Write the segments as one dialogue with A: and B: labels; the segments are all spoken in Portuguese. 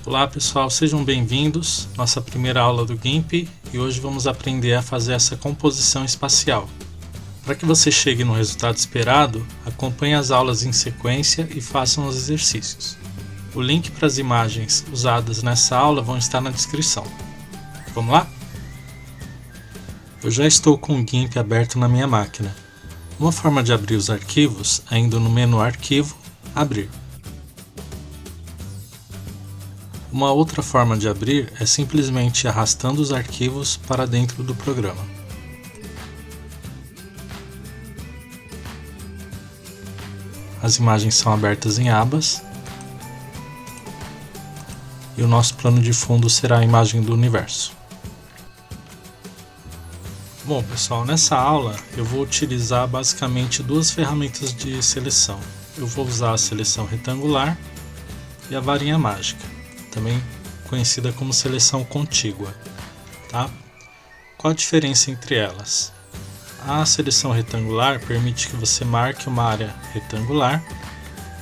A: Olá pessoal, sejam bem-vindos à nossa primeira aula do GIMP e hoje vamos aprender a fazer essa composição espacial. Para que você chegue no resultado esperado, acompanhe as aulas em sequência e façam os exercícios. O link para as imagens usadas nessa aula vão estar na descrição. Vamos lá? Eu já estou com o GIMP aberto na minha máquina. Uma forma de abrir os arquivos é indo no menu Arquivo, Abrir. Uma outra forma de abrir é simplesmente arrastando os arquivos para dentro do programa. As imagens são abertas em abas e o nosso plano de fundo será a imagem do universo. Bom pessoal, nessa aula eu vou utilizar basicamente duas ferramentas de seleção. Eu vou usar a seleção retangular e a varinha mágica, também conhecida como seleção contígua, tá? Qual a diferença entre elas? A seleção retangular permite que você marque uma área retangular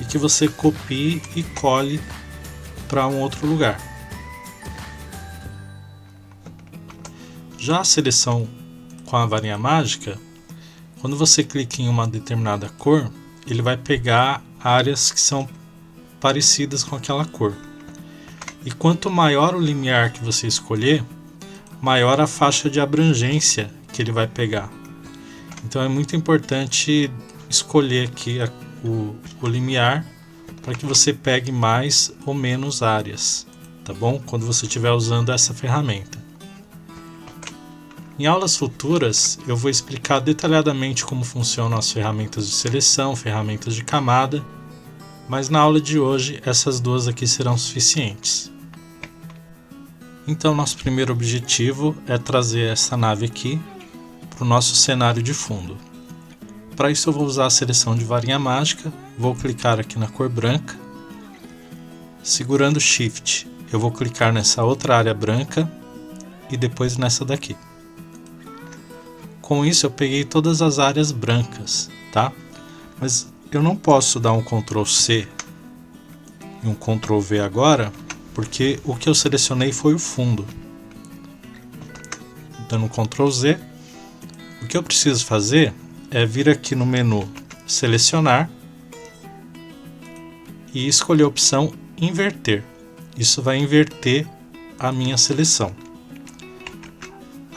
A: e que você copie e cole para um outro lugar. Já a seleção com a varinha mágica, quando você clica em uma determinada cor, ele vai pegar áreas que são parecidas com aquela cor. E quanto maior o limiar que você escolher, maior a faixa de abrangência que ele vai pegar. Então é muito importante escolher aqui o limiar para que você pegue mais ou menos áreas, tá bom? Quando você estiver usando essa ferramenta. Em aulas futuras eu vou explicar detalhadamente como funcionam as ferramentas de seleção, ferramentas de camada, mas na aula de hoje essas duas aqui serão suficientes. Então nosso primeiro objetivo é trazer essa nave aqui para o nosso cenário de fundo. Para isso eu vou usar a seleção de varinha mágica, vou clicar aqui na cor branca, segurando Shift eu vou clicar nessa outra área branca e depois nessa daqui. Com isso eu peguei todas as áreas brancas, tá? Mas eu não posso dar um Ctrl C e um Ctrl V agora, porque o que eu selecionei foi o fundo. Dando Ctrl Z, o que eu preciso fazer é vir aqui no menu Selecionar e escolher a opção Inverter. Isso vai inverter a minha seleção.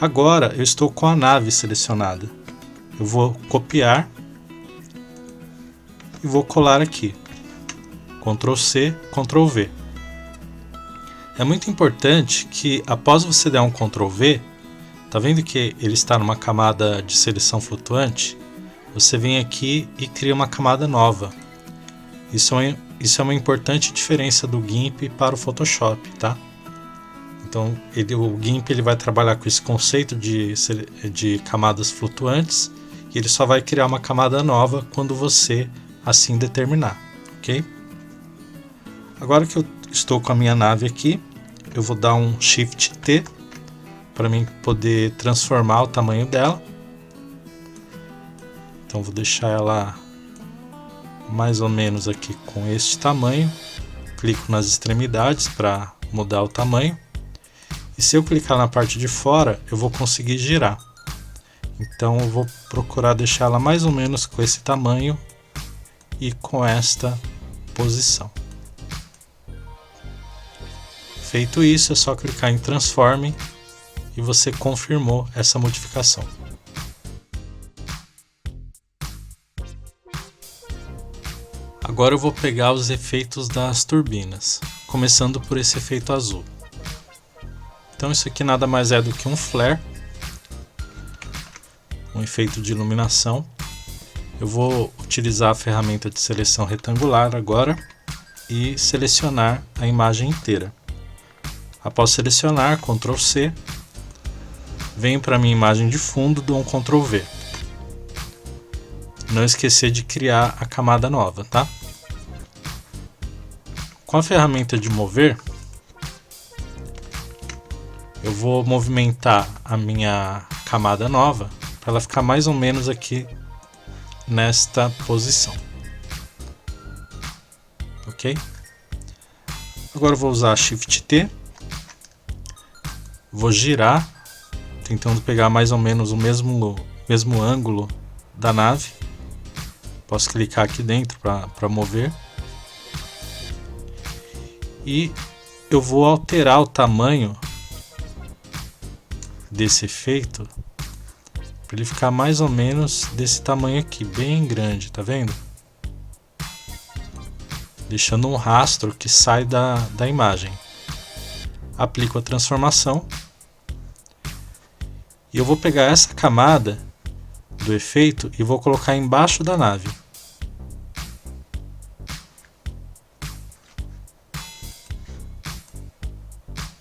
A: Agora eu estou com a nave selecionada. Eu vou copiar e vou colar aqui. Ctrl C, Ctrl V. É muito importante que após você der um Ctrl V, tá vendo que ele está numa camada de seleção flutuante? Você vem aqui e cria uma camada nova. Isso é uma importante diferença do GIMP para o Photoshop, tá? Então o GIMP ele vai trabalhar com esse conceito de camadas flutuantes e ele só vai criar uma camada nova quando você assim determinar, ok? Agora que eu estou com a minha nave aqui, eu vou dar um Shift T para mim poder transformar o tamanho dela. Então vou deixar ela mais ou menos aqui com este tamanho. Clico nas extremidades para mudar o tamanho. E se eu clicar na parte de fora, eu vou conseguir girar. Então eu vou procurar deixar ela mais ou menos com esse tamanho e com esta posição. Feito isso, é só clicar em Transforme e você confirmou essa modificação. Agora eu vou pegar os efeitos das turbinas, começando por esse efeito azul. Então isso aqui nada mais é do que um flare, um efeito de iluminação. Eu vou utilizar a ferramenta de seleção retangular agora e selecionar a imagem inteira. Após selecionar, Ctrl C, venho para a minha imagem de fundo, dou um Ctrl V. Não esquecer de criar a camada nova, tá? Com a ferramenta de mover, eu vou movimentar a minha camada nova para ela ficar mais ou menos aqui nesta posição. Ok? Agora eu vou usar Shift T, vou girar, tentando pegar mais ou menos o mesmo ângulo da nave. Posso clicar aqui dentro para mover. E eu vou alterar o tamanho desse efeito para ele ficar mais ou menos desse tamanho aqui, bem grande, tá vendo? Deixando um rastro que sai da imagem. Aplico a transformação e eu vou pegar essa camada do efeito e vou colocar embaixo da nave.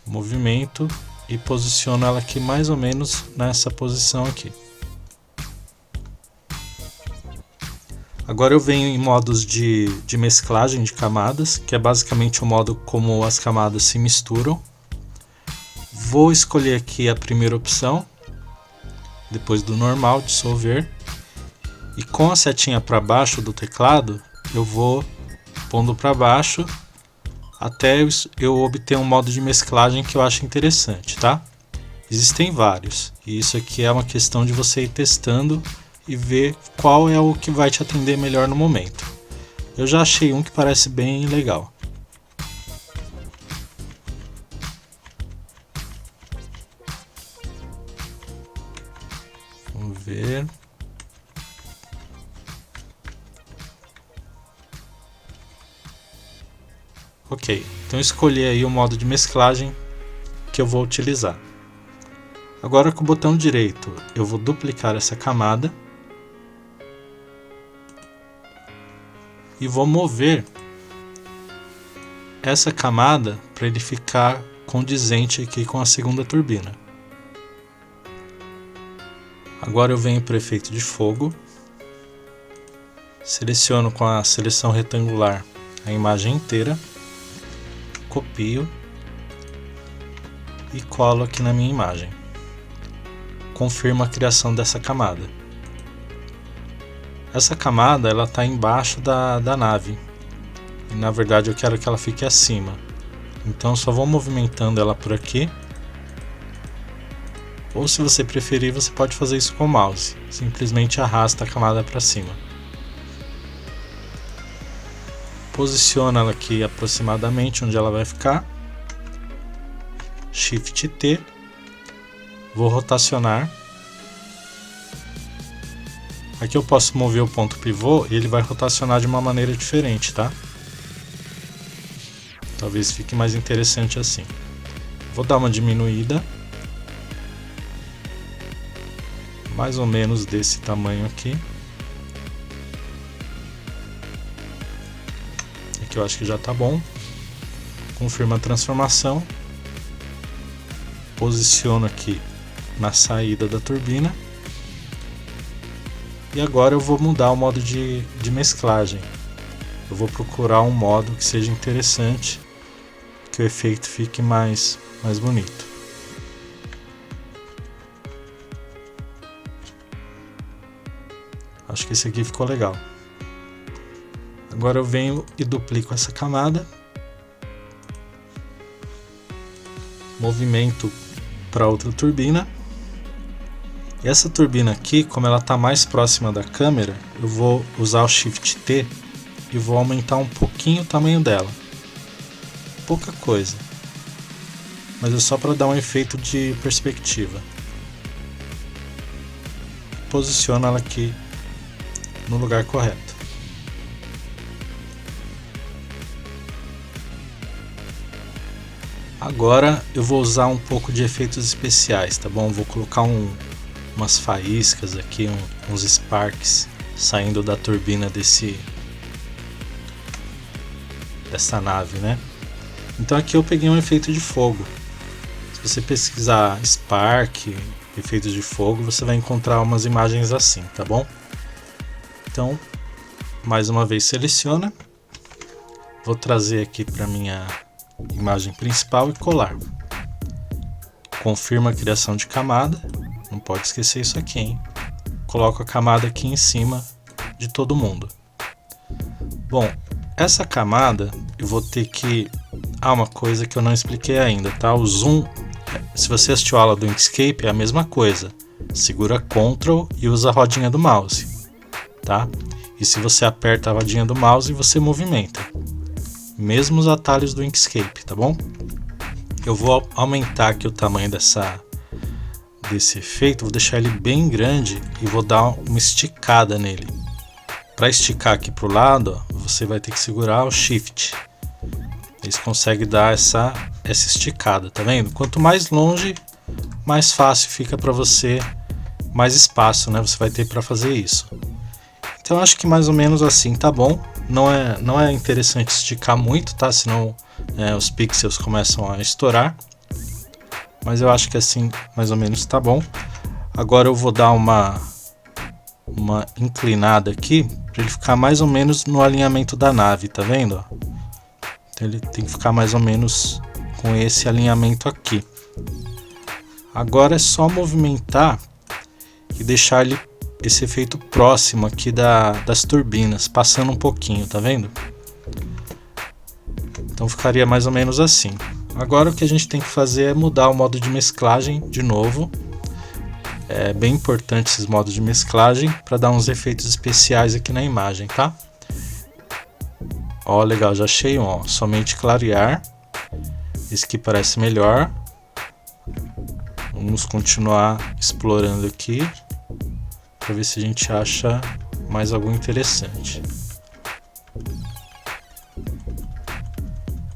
A: Movimento e posiciono ela aqui mais ou menos nessa posição aqui. Agora eu venho em modos de mesclagem de camadas, que é basicamente o modo como as camadas se misturam. Vou escolher aqui a primeira opção, depois do normal, dissolver, e com a setinha para baixo do teclado eu vou pondo para baixo até eu obter um modo de mesclagem que eu acho interessante, tá? Existem vários, e isso aqui é uma questão de você ir testando e ver qual é o que vai te atender melhor no momento. Eu já achei um que parece bem legal. Vamos ver. Ok, então escolhi aí o modo de mesclagem que eu vou utilizar. Agora com o botão direito eu vou duplicar essa camada e vou mover essa camada para ele ficar condizente aqui com a segunda turbina. Agora eu venho para o efeito de fogo, seleciono com a seleção retangular a imagem inteira, copio e colo aqui na minha imagem. Confirmo a criação dessa camada. Essa camada ela está embaixo da nave e na verdade eu quero que ela fique acima, então só vou movimentando ela por aqui, ou se você preferir você pode fazer isso com o mouse, simplesmente arrasta a camada para cima. Posiciona ela aqui aproximadamente onde ela vai ficar, Shift T, vou rotacionar. Aqui eu posso mover o ponto pivô e ele vai rotacionar de uma maneira diferente, tá? Talvez fique mais interessante assim. Vou dar uma diminuída, mais ou menos desse tamanho aqui. Aqui eu acho que já tá bom. Confirmo a transformação. Posiciono aqui na saída da turbina. E agora eu vou mudar o modo de mesclagem. Eu vou procurar um modo que seja interessante, que o efeito fique mais bonito. Acho que esse aqui ficou legal. Agora eu venho e duplico essa camada. Movimento para outra turbina. E essa turbina aqui, como ela está mais próxima da câmera, eu vou usar o Shift T e vou aumentar um pouquinho o tamanho dela. Pouca coisa, mas é só para dar um efeito de perspectiva. Posiciono ela aqui no lugar correto. Agora eu vou usar um pouco de efeitos especiais, tá bom? Vou colocar umas faíscas aqui, uns sparks saindo da turbina dessa nave, né? Então aqui eu peguei um efeito de fogo. Se você pesquisar Spark, efeitos de fogo, você vai encontrar umas imagens assim, tá bom? Então, mais uma vez seleciona. Vou trazer aqui para minha imagem principal e colar. Confirma a criação de camada. Não pode esquecer isso aqui, hein? Coloco a camada aqui em cima de todo mundo. Bom, essa camada eu vou ter que uma coisa que eu não expliquei ainda, tá? O zoom, se você assistiu a aula do Inkscape, é a mesma coisa. Segura Ctrl e usa a rodinha do mouse, tá? E se você aperta a rodinha do mouse, você movimenta. Mesmo os atalhos do Inkscape, tá bom? Eu vou aumentar aqui o tamanho desse efeito, vou deixar ele bem grande e vou dar uma esticada nele. Para esticar aqui para o lado, ó, você vai ter que segurar o Shift. Eles conseguem dar essa esticada, tá vendo? Quanto mais longe, mais fácil fica para você, mais espaço, né? Você vai ter para fazer isso. Então acho que mais ou menos assim tá bom. Não é interessante esticar muito, tá? Senão os pixels começam a estourar. Mas eu acho que assim mais ou menos tá bom. Agora eu vou dar uma inclinada aqui para ele ficar mais ou menos no alinhamento da nave, tá vendo? Então ele tem que ficar mais ou menos com esse alinhamento aqui. Agora é só movimentar e deixar esse efeito próximo aqui das turbinas, passando um pouquinho, tá vendo? Então ficaria mais ou menos assim. Agora o que a gente tem que fazer é mudar o modo de mesclagem de novo. É bem importante esses modos de mesclagem para dar uns efeitos especiais aqui na imagem, tá? Ó, legal, já achei um, ó, somente clarear. Esse aqui parece melhor. Vamos continuar explorando aqui para ver se a gente acha mais algum interessante.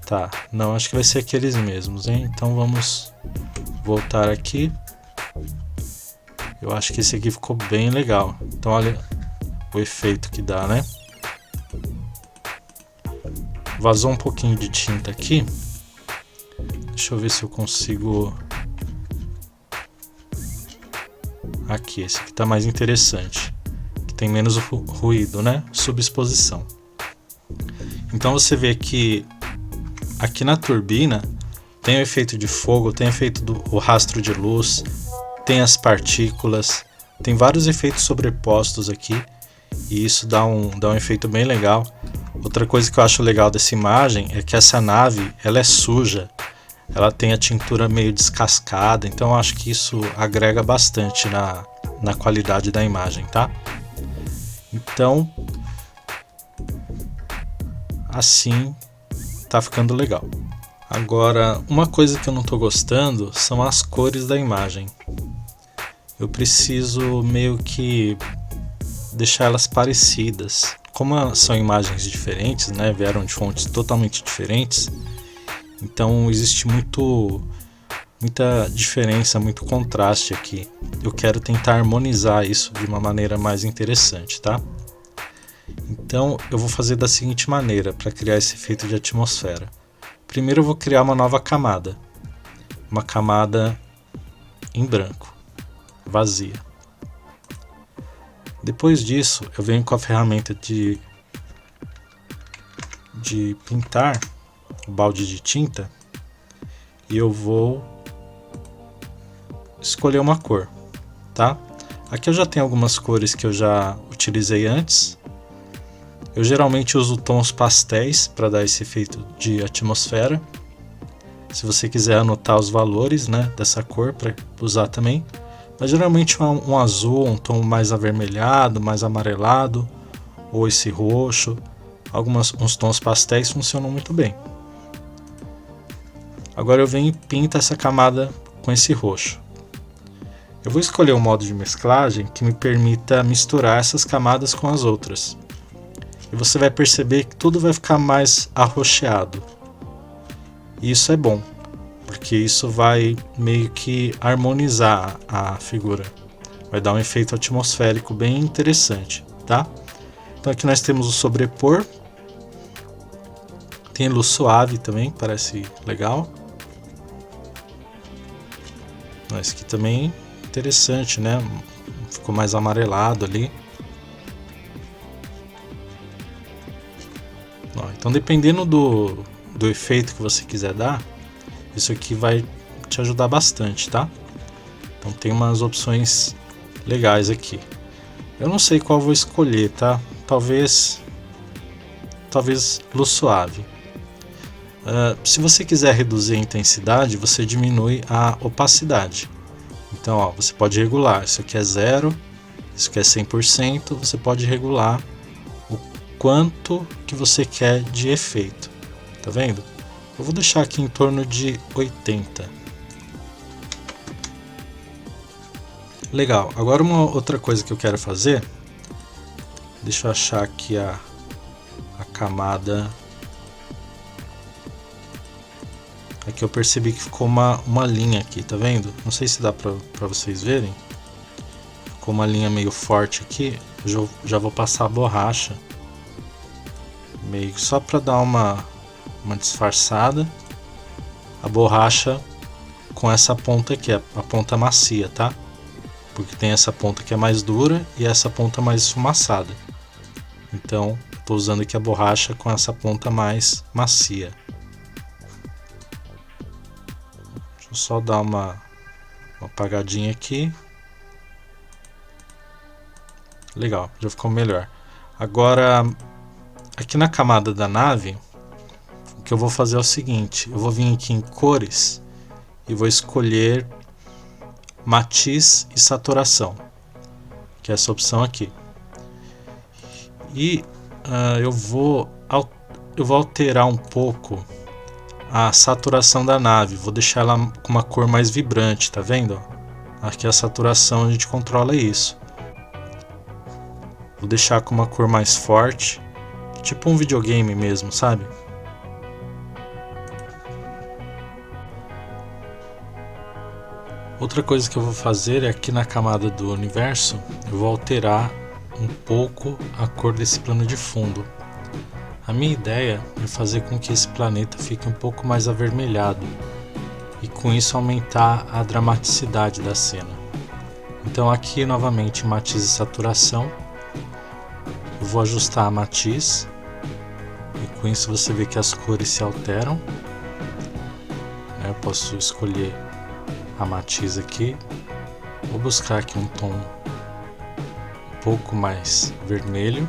A: Tá, não, acho que vai ser aqueles mesmos, hein? Então vamos voltar aqui. Eu acho que esse aqui ficou bem legal. Então olha o efeito que dá, né? Vazou um pouquinho de tinta aqui. Deixa eu ver se eu consigo... Aqui, esse aqui tá mais interessante. Que tem menos ruído, né? Subexposição. Então você vê que aqui na turbina tem o efeito de fogo, tem o efeito do rastro de luz, tem as partículas, tem vários efeitos sobrepostos aqui e isso dá um efeito bem legal. Outra coisa que eu acho legal dessa imagem é que essa nave ela é suja, ela tem a tintura meio descascada, então eu acho que isso agrega bastante na qualidade da imagem, tá? Então, assim tá ficando legal. Agora, uma coisa que eu não tô gostando são as cores da imagem. Eu preciso meio que deixar elas parecidas. Como são imagens diferentes, né, vieram de fontes totalmente diferentes, então existe muita diferença, muito contraste aqui. Eu quero tentar harmonizar isso de uma maneira mais interessante, tá? Então eu vou fazer da seguinte maneira para criar esse efeito de atmosfera. Primeiro eu vou criar uma nova camada. Uma camada em branco, vazia. Depois disso eu venho com a ferramenta de pintar, o balde de tinta, e eu vou escolher uma cor, tá? Aqui eu já tenho algumas cores que eu já utilizei antes. Eu geralmente uso tons pastéis para dar esse efeito de atmosfera. Se você quiser anotar os valores, né, dessa cor para usar também. Mas geralmente um azul, um tom mais avermelhado, mais amarelado, ou esse roxo. Uns tons pastéis funcionam muito bem. Agora eu venho e pinto essa camada com esse roxo. Eu vou escolher um modo de mesclagem que me permita misturar essas camadas com as outras. E você vai perceber que tudo vai ficar mais arroxeado. E isso é bom, porque isso vai meio que harmonizar a figura. Vai dar um efeito atmosférico bem interessante, tá? Então aqui nós temos o sobrepor. Tem luz suave também, parece legal. Esse aqui também interessante, né? Ficou mais amarelado ali. Então dependendo do efeito que você quiser dar, isso aqui vai te ajudar bastante, tá? Então tem umas opções legais aqui. Eu não sei qual vou escolher, tá? Talvez luz suave. Se você quiser reduzir a intensidade, você diminui a opacidade. Então, ó, você pode regular, isso aqui é 0, isso aqui é 100%, você pode regular o quanto que você quer de efeito, tá vendo? Eu vou deixar aqui em torno de 80. Legal, agora uma outra coisa que eu quero fazer, deixa eu achar aqui a camada. Aqui eu percebi que ficou uma linha aqui, tá vendo? Não sei se dá pra vocês verem. Ficou uma linha meio forte aqui. Eu já vou passar a borracha. Meio só pra dar uma disfarçada. A borracha com essa ponta aqui, a ponta macia, tá? Porque tem essa ponta que é mais dura e essa ponta mais esfumaçada. Então, tô usando aqui a borracha com essa ponta mais macia. Só dar uma apagadinha aqui. Legal, já ficou melhor. Agora, aqui na camada da nave, o que eu vou fazer é o seguinte: eu vou vir aqui em cores e vou escolher matiz e saturação, que é essa opção aqui. E eu vou alterar um pouco a saturação da nave, vou deixar ela com uma cor mais vibrante, tá vendo? Aqui a saturação a gente controla isso. Vou deixar com uma cor mais forte, tipo um videogame mesmo, sabe? Outra coisa que eu vou fazer é aqui na camada do universo, eu vou alterar um pouco a cor desse plano de fundo. A minha ideia é fazer com que esse planeta fique um pouco mais avermelhado e com isso aumentar a dramaticidade da cena. Então aqui novamente matiz e saturação, eu vou ajustar a matiz e com isso você vê que as cores se alteram. Eu posso escolher a matiz aqui, vou buscar aqui um tom um pouco mais vermelho.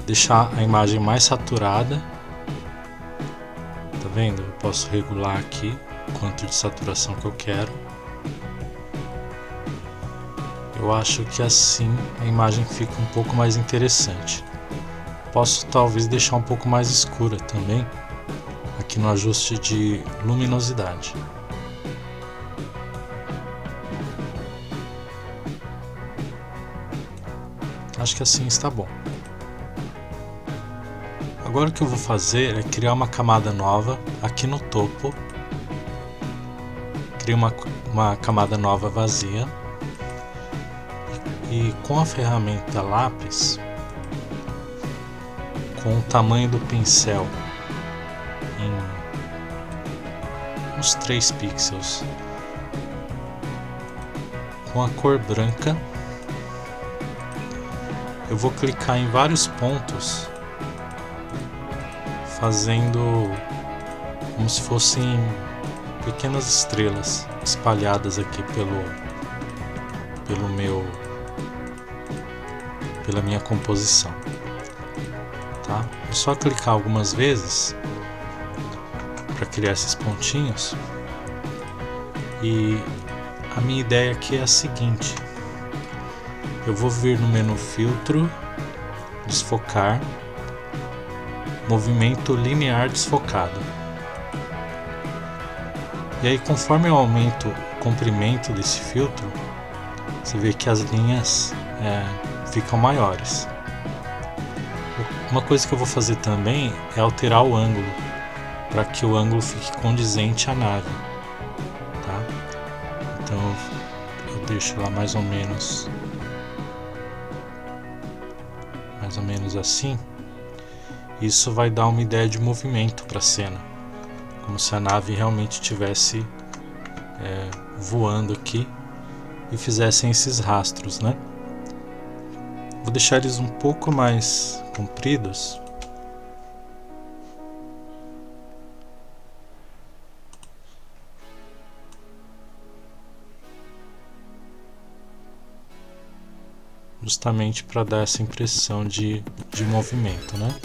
A: Deixar a imagem mais saturada, tá vendo? Eu posso regular aqui o quanto de saturação que eu quero. Eu acho que assim a imagem fica um pouco mais interessante. Posso talvez deixar um pouco mais escura também, aqui no ajuste de luminosidade. Acho que assim está bom. Agora o que eu vou fazer é criar uma camada nova aqui no topo. Crio uma camada nova vazia. E com a ferramenta lápis, com o tamanho do pincel em uns 3 pixels, com a cor branca, eu vou clicar em vários pontos, fazendo como se fossem pequenas estrelas espalhadas aqui pela minha composição, tá? É só clicar algumas vezes para criar esses pontinhos. E a minha ideia aqui é a seguinte: eu vou vir no menu filtro, desfocar, movimento linear desfocado. E aí, conforme eu aumento o comprimento desse filtro, você vê que as linhas ficam maiores. Uma coisa que eu vou fazer também é alterar o ângulo, para que o ângulo fique condizente à nave, tá? Então eu deixo lá mais ou menos assim. Isso vai dar uma ideia de movimento para a cena, como se a nave realmente estivesse voando aqui e fizessem esses rastros, né? Vou deixar eles um pouco mais compridos. Justamente para dar essa impressão de movimento, né?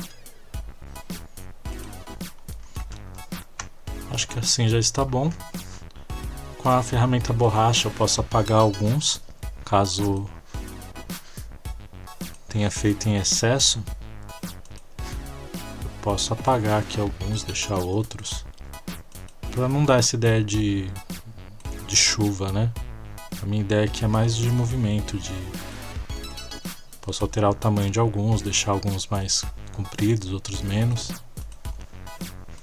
A: Acho que assim já está bom. Com a ferramenta borracha eu posso apagar alguns, caso tenha feito em excesso. Eu posso apagar aqui alguns, deixar outros, para não dar essa ideia de chuva, né? A minha ideia aqui é mais de movimento, posso alterar o tamanho de alguns, deixar alguns mais compridos, outros menos.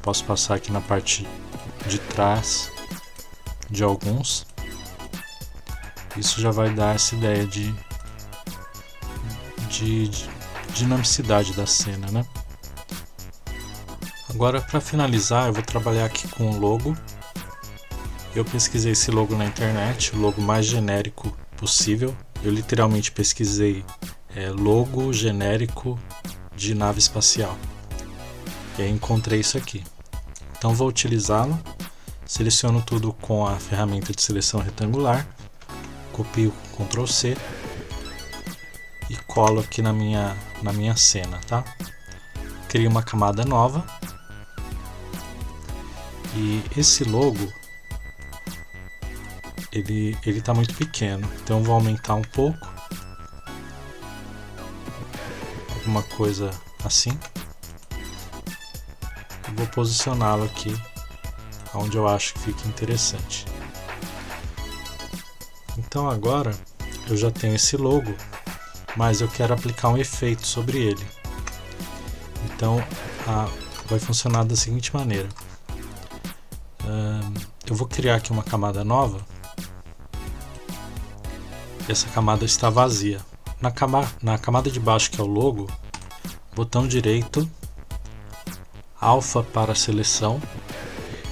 A: Posso passar aqui na parte de trás de alguns. Isso já vai dar essa ideia de dinamicidade da cena, né? Agora, para finalizar, eu vou trabalhar aqui com o logo. Eu pesquisei esse logo na internet, o logo mais genérico possível. Eu literalmente pesquisei logo genérico de nave espacial. E aí encontrei isso aqui. Então vou utilizá-lo. Seleciono tudo com a ferramenta de seleção retangular. Copio com Ctrl C e colo aqui na minha cena, tá? Crio uma camada nova. E esse logo ele está muito pequeno, então eu vou aumentar um pouco, alguma coisa assim, e vou posicioná-lo aqui onde eu acho que fica interessante. Então agora eu já tenho esse logo, mas eu quero aplicar um efeito sobre ele. Então vai funcionar da seguinte maneira: eu vou criar aqui uma camada nova. Essa camada está vazia. Na camada de baixo, que é o logo, botão direito, alfa para seleção.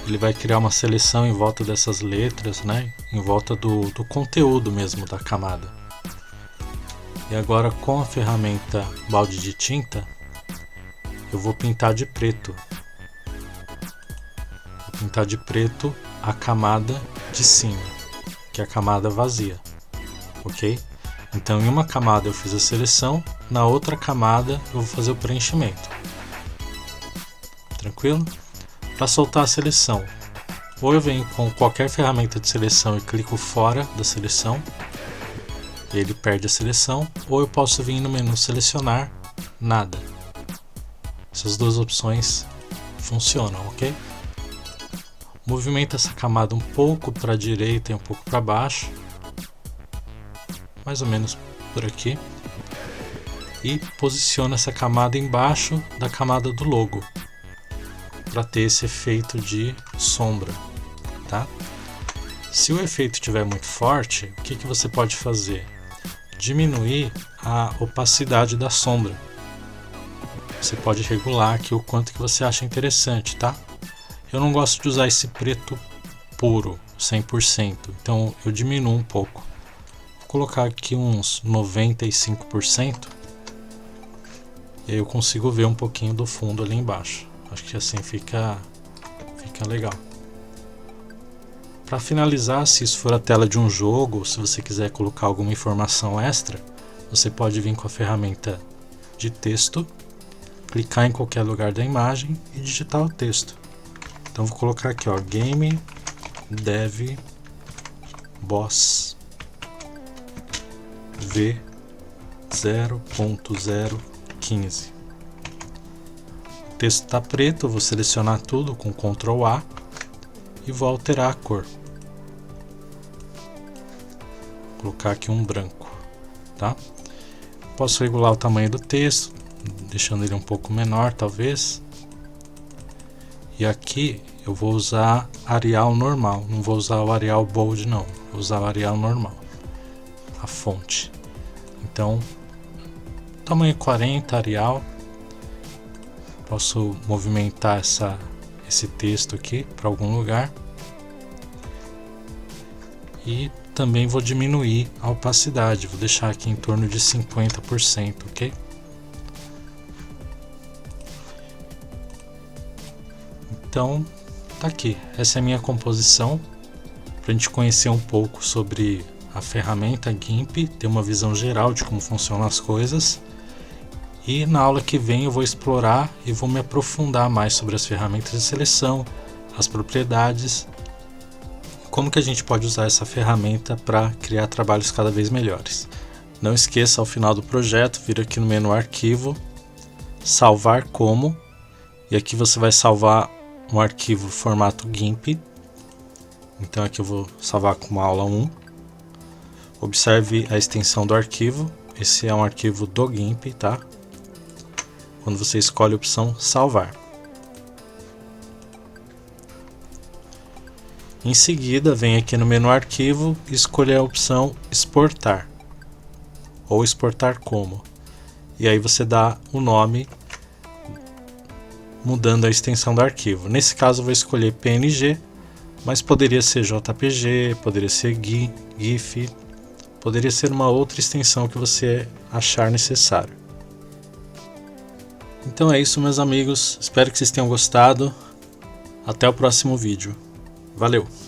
A: Ele vai criar uma seleção em volta dessas letras, né? Em volta do conteúdo mesmo da camada. E agora, com a ferramenta balde de tinta, eu vou pintar de preto. Vou pintar de preto a camada de cima, que é a camada vazia. Ok? Então em uma camada eu fiz a seleção, na outra camada eu vou fazer o preenchimento. Tranquilo? Para soltar a seleção, ou eu venho com qualquer ferramenta de seleção e clico fora da seleção, ele perde a seleção, ou eu posso vir no menu selecionar, nada. Essas duas opções funcionam, ok? Movimenta essa camada um pouco para a direita e um pouco para baixo, mais ou menos por aqui, e posiciona essa camada embaixo da camada do logo para ter esse efeito de sombra, tá? Se o efeito estiver muito forte, o que você pode fazer? Diminuir a opacidade da sombra. Você pode regular aqui o quanto que você acha interessante, tá? Eu não gosto de usar esse preto puro, 100%, então eu diminuo um pouco. Colocar aqui uns 95%, e aí eu consigo ver um pouquinho do fundo ali embaixo. Acho que assim fica legal. Para finalizar, se isso for a tela de um jogo, ou se você quiser colocar alguma informação extra, você pode vir com a ferramenta de texto, clicar em qualquer lugar da imagem e digitar o texto. Então vou colocar aqui, ó, Game Dev Boss V0.015. O texto está preto, eu vou selecionar tudo com Ctrl A e vou alterar a cor. Vou colocar aqui um branco, tá? Posso regular o tamanho do texto, deixando ele um pouco menor, talvez. E aqui eu vou usar Arial normal, não vou usar o Arial Bold não, vou usar o Arial normal, a fonte. Então, tamanho 40, Arial. Posso movimentar esse texto aqui para algum lugar. E também vou diminuir a opacidade, vou deixar aqui em torno de 50%, ok? Então, tá aqui. Essa é a minha composição, para a gente conhecer um pouco sobre a ferramenta GIMP, ter uma visão geral de como funcionam as coisas. E na aula que vem eu vou explorar e vou me aprofundar mais sobre as ferramentas de seleção, as propriedades, como que a gente pode usar essa ferramenta para criar trabalhos cada vez melhores. Não esqueça, ao final do projeto, vir aqui no menu Arquivo, Salvar como, e aqui você vai salvar um arquivo formato GIMP. Então aqui eu vou salvar como aula 1. Observe a extensão do arquivo, esse é um arquivo do GIMP, tá? Quando você escolhe a opção Salvar. Em seguida, vem aqui no menu Arquivo e escolher a opção Exportar, ou Exportar como. E aí você dá o nome, mudando a extensão do arquivo. Nesse caso eu vou escolher PNG, mas poderia ser JPG, poderia ser GIF, poderia ser uma outra extensão que você achar necessário. Então é isso, meus amigos, espero que vocês tenham gostado. Até o próximo vídeo. Valeu!